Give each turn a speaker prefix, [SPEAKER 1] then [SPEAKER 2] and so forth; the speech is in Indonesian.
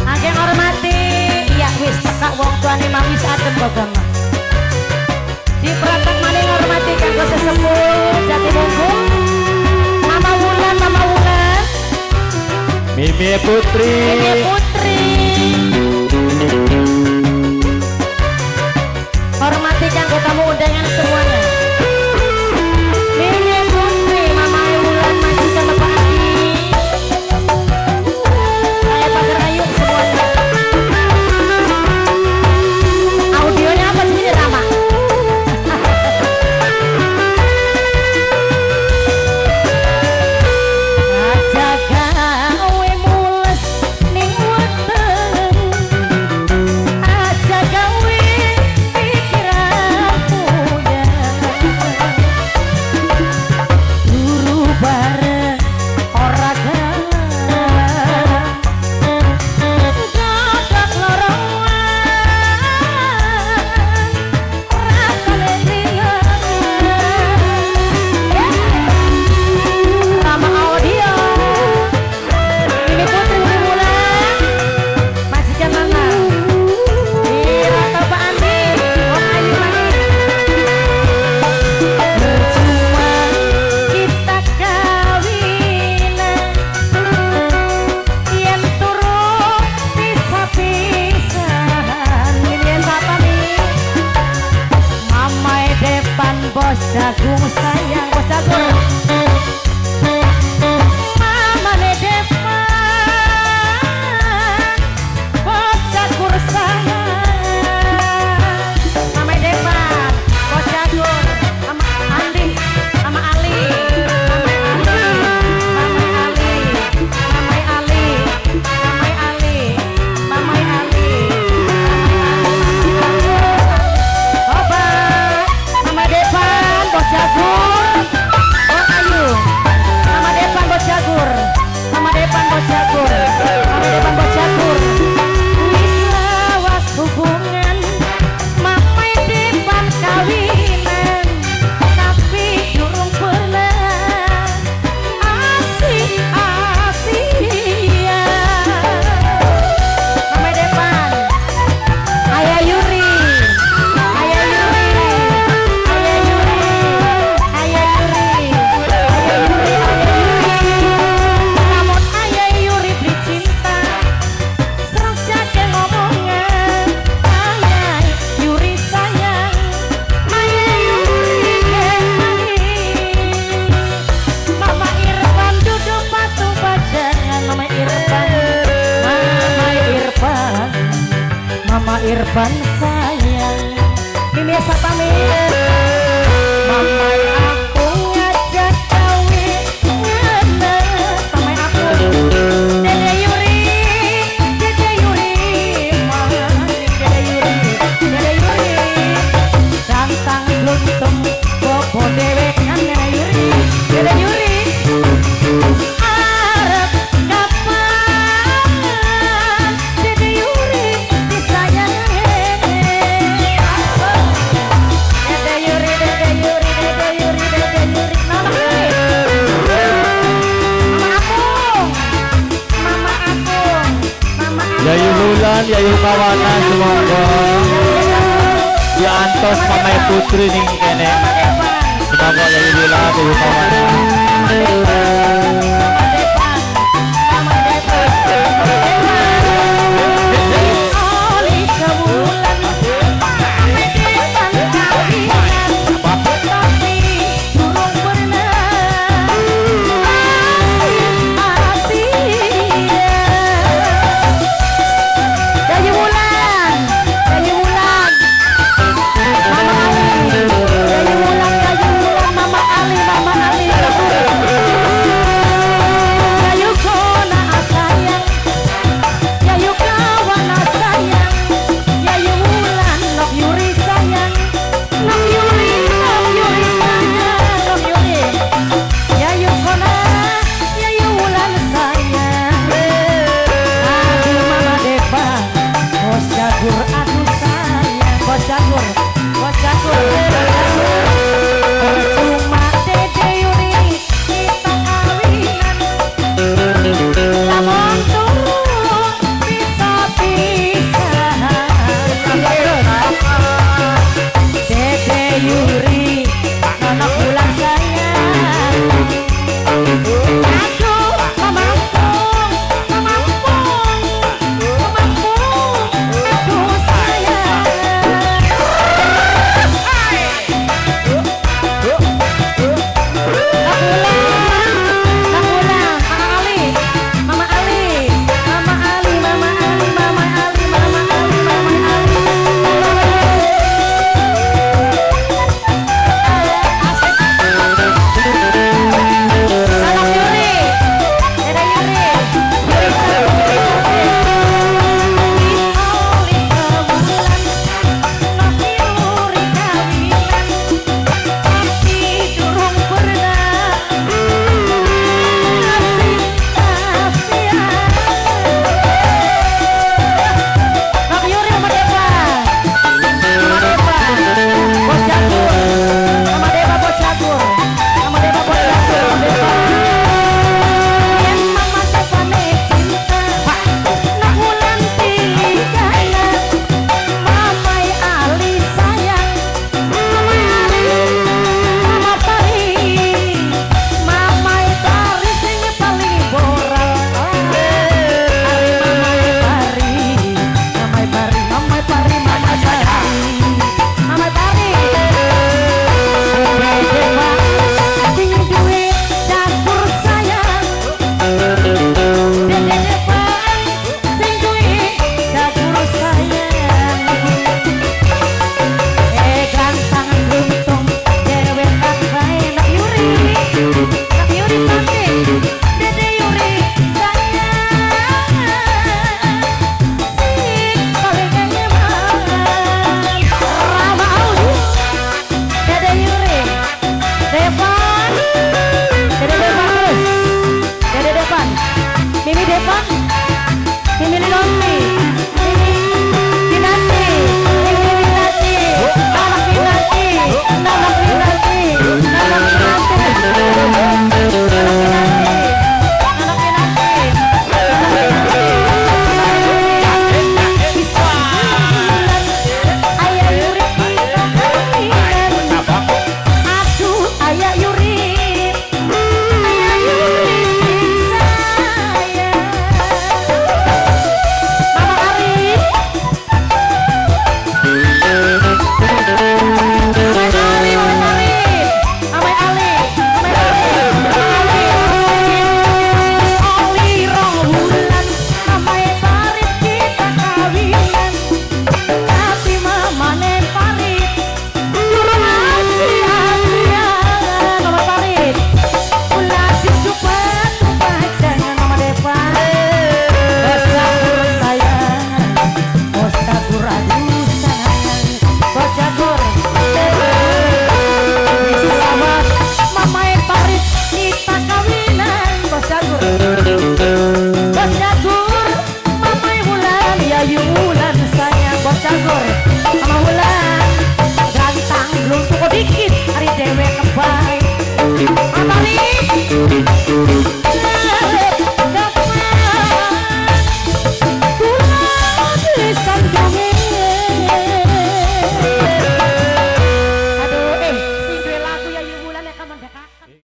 [SPEAKER 1] Angge ngormati, iya wis tekak wong tuane mah wis adem Bagong. Dipratek maning ngormati kanggo sesepuh Jatimunggu. Mama Wulan, Mama Wulan.
[SPEAKER 2] Mimi Putri.
[SPEAKER 1] Mimi Putri. Hormati kanggo tamu undangan semuanya. Mimi Putri, Mama Wulan masih sama Pak Adi. Saya Pak Rayu semuanya. Audionya apa sih ini Rama? Aja gawe mules ning weteng. Aja gawe pikiran muda. Turu bareng ora galang. Gagak lorongan rasane liyan. Rama Audio Mimi Putri Wulan masih mana? Rata Pak Andi Om Ayu Percuma kita kawinan yen turu pisah-pisahan. Yen papa nih Mamai depan bos jagung sayang bos jagung. Mama ne depan bos jagur sayang. Mama depan bos jagur sama Andi sama Ali. Mama Ali, Mama Ali, Mama Ali, Mama Ali, Mama Ali. Obat Mama depan bos jagur. Bos Ayu Mama depan bos jagur. Mama depan bos jagur. Mama depan bos jagur. Wis lawas hubungan Mama depan kawinan tapi durung pernah asik-asikan. Mama depan Ayah Yuri, Ayah Yuri, Ayah Yuri, Ayah Yuri, Ayah Yuri, Ayah Yuri. Namun Ayah Yuri beri cinta, serang jaga ngomongan. Ayah Yuri sayang, Ayah Yuri kenali. Mama Irfan duduk patung badangan. Mama Irfan, Mama Irfan. Mama Irfan sayang. Mimi siapa Mimi? Mama aku ngajak kawin ngenes. Mama aku Dede Yuri, Dede Yuri, Mama Dede Yuri, Dede Yuri. Santang luntum bobo dewek kan Dede Yuri, Dede Yuri. Arep kapan Dede Yuri disayangi. Dede Yuri, Dede Yuri, Dede Yuri, Dede Yuri. Mama Apung, Mama Apung, Mama Apung.
[SPEAKER 2] Yayu Wulan, Yayu Kawanan semoga ya antos Mama Putri nih kene. Semoga Yayu Wulan, Yayu Kawanan.